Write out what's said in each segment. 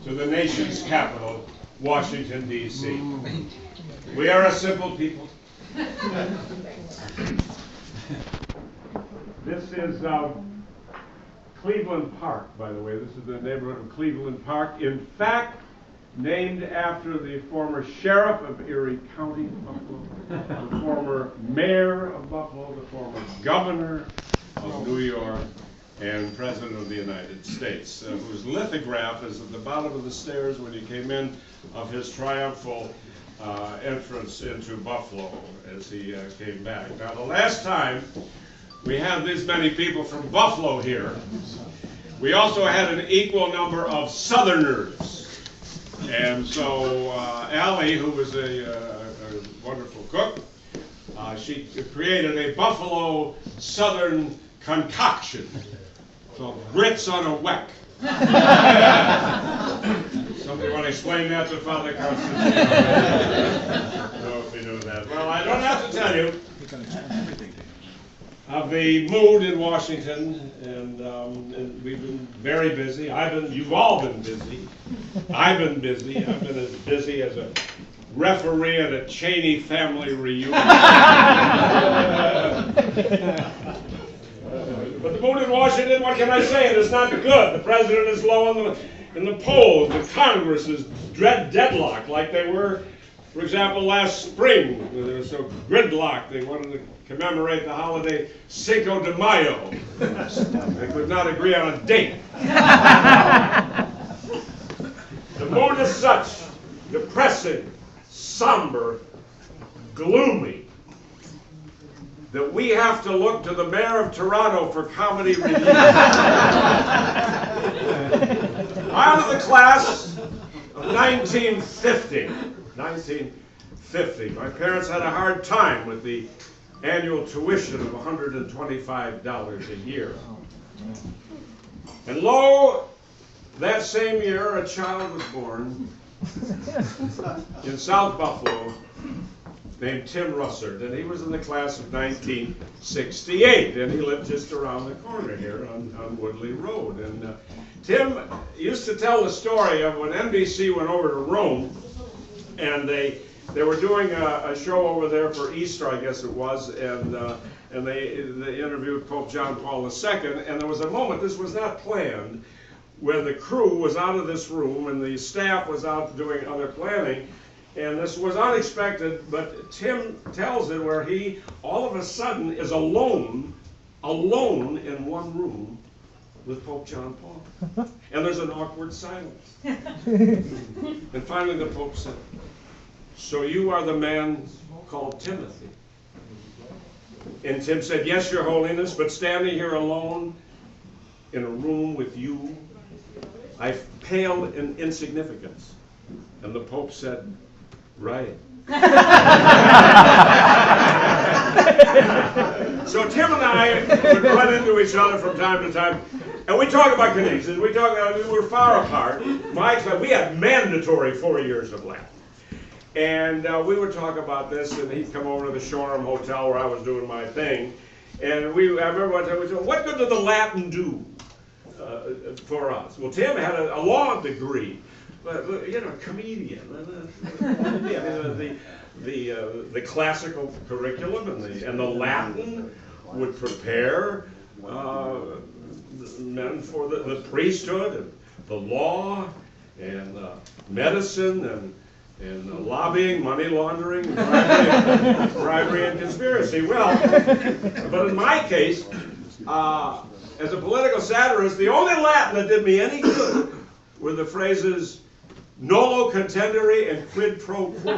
to the nation's capital, Washington, D.C. We are a simple people. This is Cleveland Park, by the way. This is the neighborhood of Cleveland Park. In fact, named after the former sheriff of Erie County, Buffalo, the former mayor of Buffalo, the former governor of New York, and President of the United States, whose lithograph is at the bottom of the stairs when you came in of his triumphal entrance into Buffalo as he came back. Now, the last time we had this many people from Buffalo here, we also had an equal number of Southerners. And so Allie, who was a wonderful cook, she created a Buffalo Southern concoction called grits on a weck. Somebody want to explain that to Father Constantine? I don't know if you knew that. Well, I don't have to tell you of the mood in Washington, and we've been very busy. You've all been busy. I've been busy. I've been as busy as a referee at a Cheney family reunion. But the mood in Washington, what can I say? It is not good. The president is low in the polls. The Congress is deadlocked like they were, for example, last spring. They were so gridlocked they wanted to commemorate the holiday Cinco de Mayo. They could not agree on a date. The mood is such, depressing, somber, gloomy, that we have to look to the mayor of Toronto for comedy relief. I'm of the class of 1950. 1950. My parents had a hard time with the annual tuition of $125 a year. And lo, that same year, a child was born in South Buffalo named Tim Russert, and he was in the class of 1968, and he lived just around the corner here on Woodley Road. And Tim used to tell the story of when NBC went over to Rome, and they were doing a show over there for Easter, I guess it was, and they interviewed Pope John Paul II, and there was a moment, this was not planned, where the crew was out of this room and the staff was out doing other planning. And this was unexpected, but Tim tells it where he, all of a sudden, is alone in one room with Pope John Paul. And there's an awkward silence. And finally the Pope said, "So you are the man called Timothy?" And Tim said, "Yes, Your Holiness, but standing here alone in a room with you, I pale in insignificance." And the Pope said, "Right." So Tim and I would run into each other from time to time, and we talk about connections. We were far apart. We had mandatory 4 years of Latin. And we would talk about this, and he'd come over to the Shoreham Hotel where I was doing my thing. And I remember one time we said, "What good did the Latin do for us?" Well, Tim had a law degree. But, comedian. The classical curriculum and the Latin would prepare men for the priesthood and the law and medicine and lobbying, money laundering, bribery and conspiracy. Well, but in my case, as a political satirist, the only Latin that did me any good were the phrases nolo contendere and quid pro quo.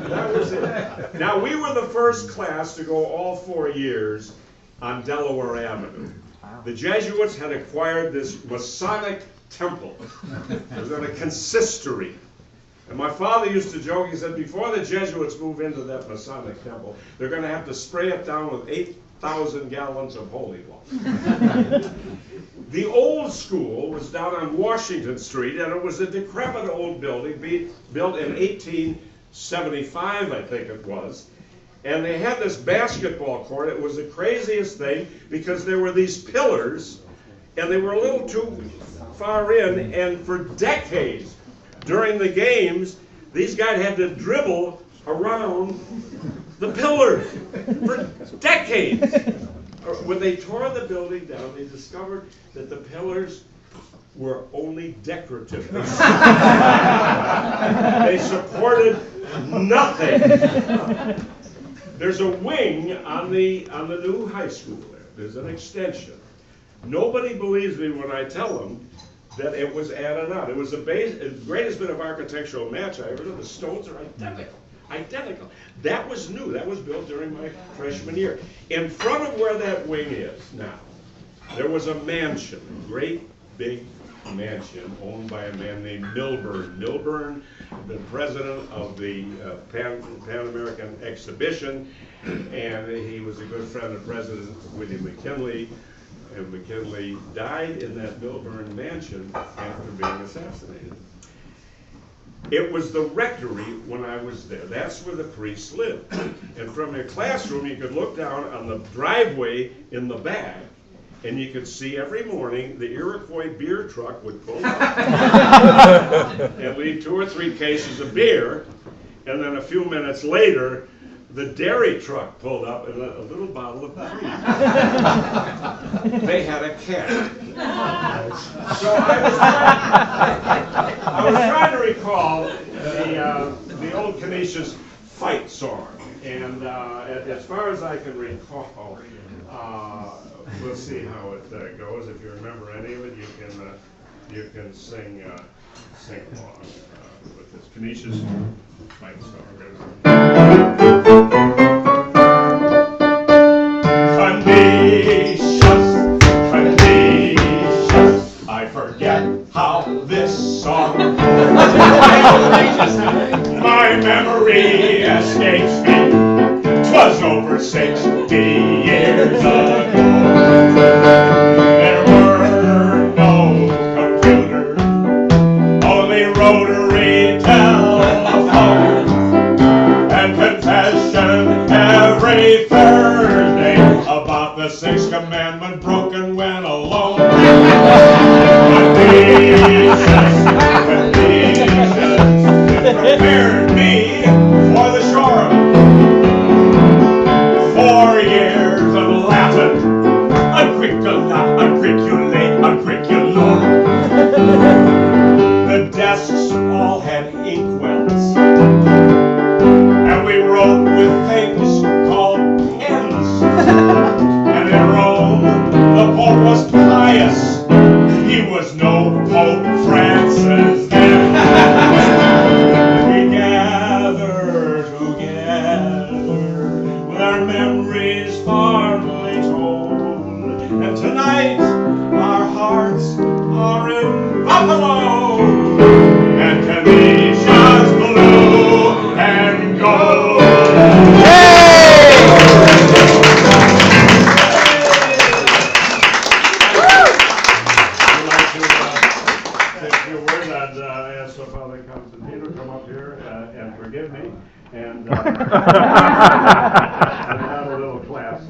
That was it. Now, we were the first class to go all 4 years on Delaware Avenue. The Jesuits had acquired this Masonic temple. It was in a consistory. And my father used to joke, he said, before the Jesuits move into that Masonic temple, they're going to have to spray it down with 8,000 gallons of holy water. The old school was down on Washington Street, and it was a decrepit old building built in 1875, I think it was. And they had this basketball court. It was the craziest thing because there were these pillars, and they were a little too far in, and for decades during the games, these guys had to dribble around the pillars for decades. When they tore the building down, they discovered that the pillars were only decorative. They supported nothing. There's a wing on the new high school there. There's an extension. Nobody believes me when I tell them that it was added on. It was the greatest bit of architectural match I ever did. The stones are identical. Identical. That was new. That was built during my freshman year. In front of where that wing is now, there was a mansion, a great big mansion owned by a man named Milburn. Milburn, the president of the Pan American Exhibition, and he was a good friend of President William McKinley. And McKinley died in that Milburn mansion after being assassinated. It was the rectory when I was there. That's where the priests lived. And from your classroom, you could look down on the driveway in the back, and you could see every morning the Iroquois beer truck would pull up and leave 2 or 3 cases of beer, and then a few minutes later, the dairy truck pulled up and a little bottle of cream. They had a cat. So I was trying to recall the old Canisius fight song, and as far as I can recall, we'll see how it goes. If you remember any of it, you can sing along with this Canisius fight song. Canisius, I forget how this song goes. My memory escapes me. 'Twas over 60 years ago. There were no computers, only rotary telephones, and confession every Thursday about the 6th commandment broken when alone. Canisius prepared me for the shore. 4 years of Latin, articulate, articulum. The desks all had inkwells, and we wrote with things called pens. And in Rome, the Pope was pious. He was no Pope Francis then. We gather together with our memories fondly told. And tonight, our hearts are in Buffalo. And Canisius blue and gold. Father Constantine to come up here and forgive me, and have a little class.